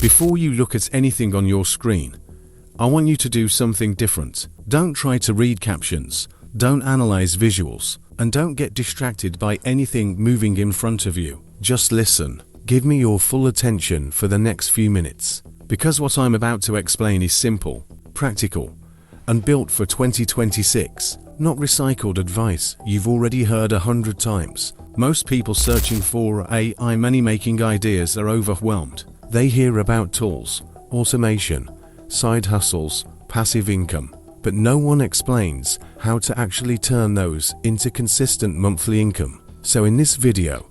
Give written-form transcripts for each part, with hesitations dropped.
Before you look at anything on your screen, I want you to do something different. Don't try to read captions, don't analyze visuals, and don't get distracted by anything moving in front of you. Just listen. Give me your full attention for the next few minutes, because what I'm about to explain is simple, practical, and built for 2026. Not recycled advice you've already heard 100 times. Most people searching for AI money-making ideas are overwhelmed. They hear about tools, automation, side hustles, passive income, but no one explains how to actually turn those into consistent monthly income. So in this video,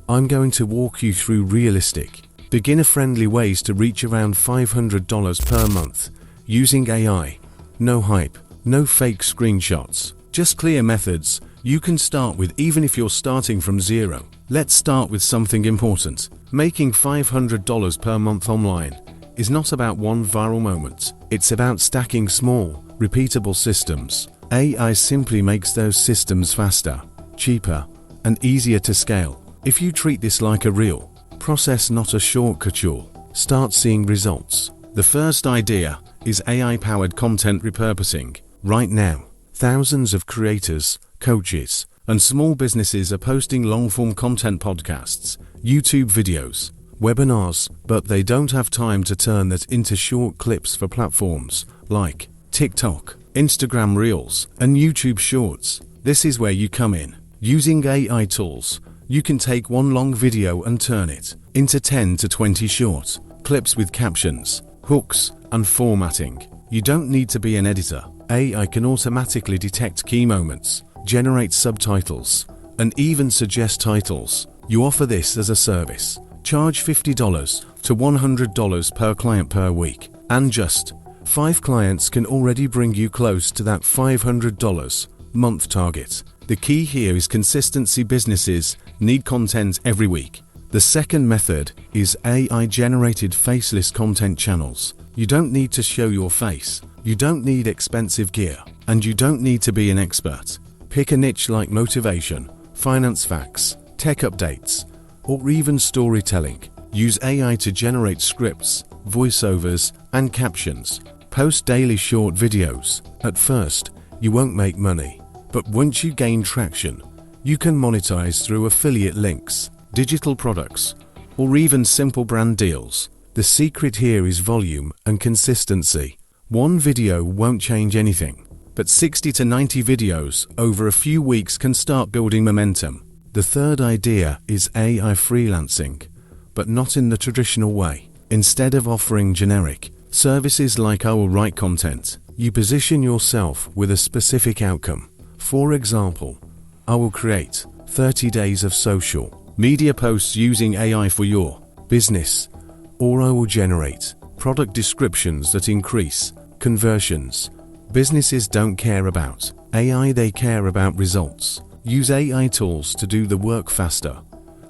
I'm going to walk you through realistic, beginner-friendly ways to reach around $500 per month using AI. No hype, no fake screenshots, just clear methods you can start with even if you're starting from zero. Let's start with something important. Making $500 per month online is not about one viral moment. It's about stacking small, repeatable systems. AI simply makes those systems faster, cheaper, and easier to scale. If you treat this like a real process, not a shortcut, you'll start seeing results. The first idea is AI-powered content repurposing. Right now, thousands of creators, coaches, and small businesses are posting long-form content, podcasts, YouTube videos, webinars, but they don't have time to turn that into short clips for platforms like TikTok, Instagram Reels, and YouTube Shorts. This is where you come in. Using AI tools, you can take one long video and turn it into 10 to 20 short clips with captions, hooks, and formatting. You don't need to be an editor. AI can automatically detect key moments, generate subtitles, and even suggest titles. You offer this as a service. Charge $50 to $100 per client per week, and just 5 clients can already bring you close to that $500 month target. The key here is consistency. Businesses need content every week. The second method is AI-generated faceless content channels. You don't need to show your face, you don't need expensive gear, and you don't need to be an expert. Pick a niche like motivation, finance facts, tech updates, or even storytelling. Use AI to generate scripts, voiceovers, and captions. Post daily short videos. At first, you won't make money, but once you gain traction, you can monetize through affiliate links, digital products, or even simple brand deals. The secret here is volume and consistency. One video won't change anything, but 60 to 90 videos over a few weeks can start building momentum. The third idea is AI freelancing, but not in the traditional way. Instead of offering generic services like I will write content, you position yourself with a specific outcome. For example, I will create 30 days of social media posts using AI for your business, or I will generate product descriptions that increase conversions. Businesses don't care about AI, they care about results. Use AI tools to do the work faster,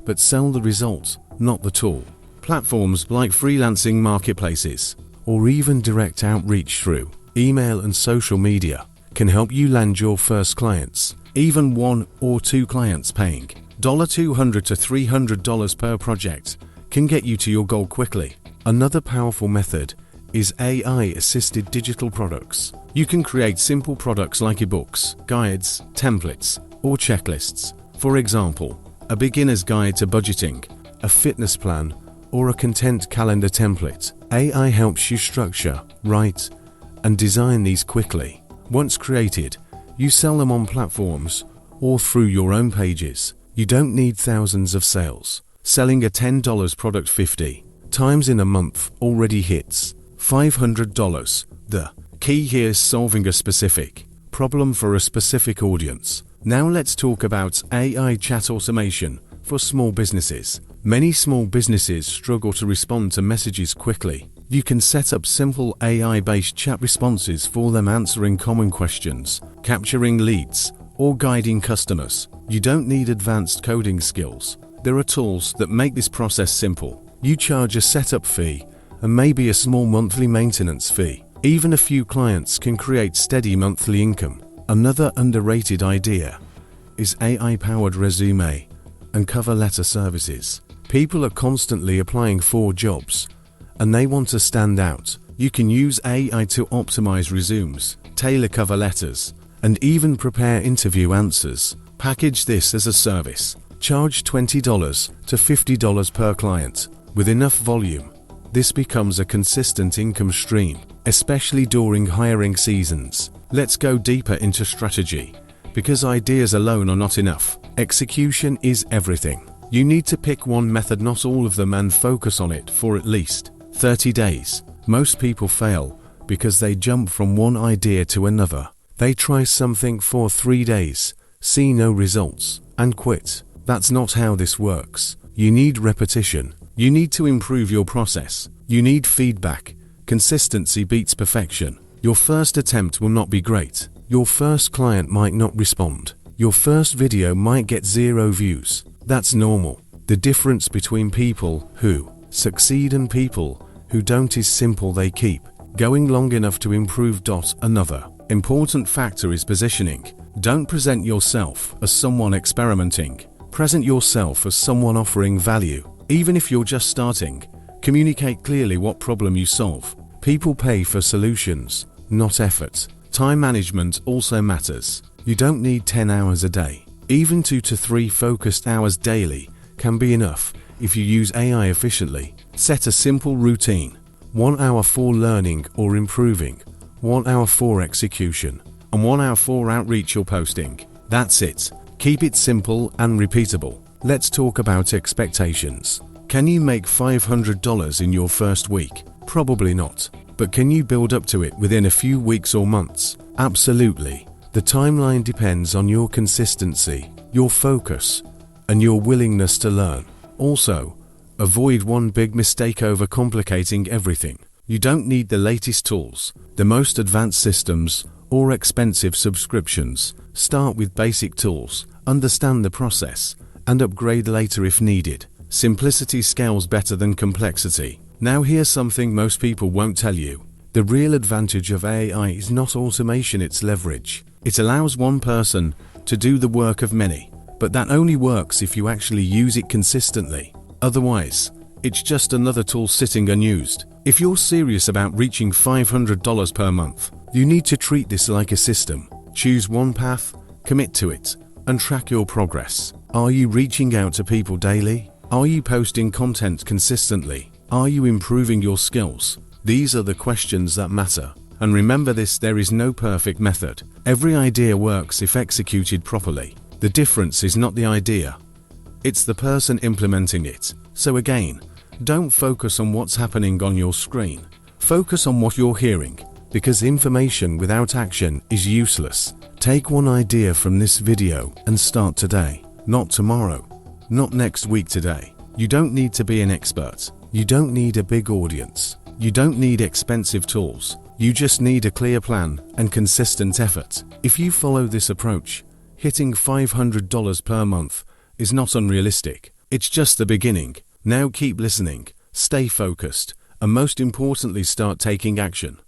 but sell the result, not the tool. Platforms like freelancing marketplaces, or even direct outreach through email and social media, can help you land your first clients. Even 1 or 2 clients paying $200 to $300 per project can get you to your goal quickly. Another powerful method is AI-assisted digital products. You can create simple products like ebooks, guides, templates, or checklists. For example, a beginner's guide to budgeting, a fitness plan, or a content calendar template. AI helps you structure, write, and design these quickly. Once created, you sell them on platforms or through your own pages. You don't need thousands of sales. Selling a $10 product 50 times in a month already hits $500. The key here is solving a specific problem for a specific audience. Now let's talk about AI chat automation for small businesses. Many small businesses struggle to respond to messages quickly. You can set up simple AI-based chat responses for them, answering common questions, capturing leads, or guiding customers. You don't need advanced coding skills. There are tools that make this process simple. You charge a setup fee and maybe a small monthly maintenance fee. Even a few clients can create steady monthly income. Another underrated idea is AI-powered resume and cover letter services. People are constantly applying for jobs, and they want to stand out. You can use AI to optimize resumes, tailor cover letters, and even prepare interview answers. Package this as a service. Charge $20 to $50 per client. With enough volume, this becomes a consistent income stream, especially during hiring seasons. Let's go deeper into strategy, because ideas alone are not enough. Execution is everything. You need to pick one method, not all of them, and focus on it for at least 30 days. Most people fail because they jump from one idea to another. They try something for 3 days, see no results, and quit. That's not how this works. You need repetition. You need to improve your process. You need feedback. Consistency beats perfection. Your first attempt will not be great. Your first client might not respond. Your first video might get 0 views. That's normal. The difference between people who succeed and people who don't is simple. They keep going long enough to improve. Another important factor is positioning. Don't present yourself as someone experimenting. Present yourself as someone offering value. Even if you're just starting, communicate clearly what problem you solve. People pay for solutions, not effort. Time management also matters. You don't need 10 hours a day. Even 2 to 3 focused hours daily can be enough if you use AI efficiently. Set a simple routine. 1 hour for learning or improving, 1 hour for execution, and 1 hour for outreach or posting. That's it. Keep it simple and repeatable. Let's talk about expectations. Can you make $500 in your first week? Probably not. But can you build up to it within a few weeks or months? Absolutely. The timeline depends on your consistency, your focus, and your willingness to learn. Also, avoid one big mistake overcomplicating everything. You don't need the latest tools, the most advanced systems, or expensive subscriptions. Start with basic tools, understand the process, and upgrade later if needed. Simplicity scales better than complexity. Now here's something most people won't tell you. The real advantage of AI is not automation, it's leverage. It allows one person to do the work of many, but that only works if you actually use it consistently. Otherwise, it's just another tool sitting unused. If you're serious about reaching $500 per month, you need to treat this like a system. Choose one path, commit to it, and track your progress. Are you reaching out to people daily? Are you posting content consistently? Are you improving your skills? These are the questions that matter. And remember this, there is no perfect method. Every idea works if executed properly. The difference is not the idea, it's the person implementing it. So again, don't focus on what's happening on your screen. Focus on what you're hearing, because information without action is useless. Take one idea from this video and start today, not tomorrow, not next week, today. You don't need to be an expert. You don't need a big audience. You don't need expensive tools. You just need a clear plan and consistent effort. If you follow this approach, hitting $500 per month is not unrealistic. It's just the beginning. Now keep listening, stay focused, and most importantly, start taking action.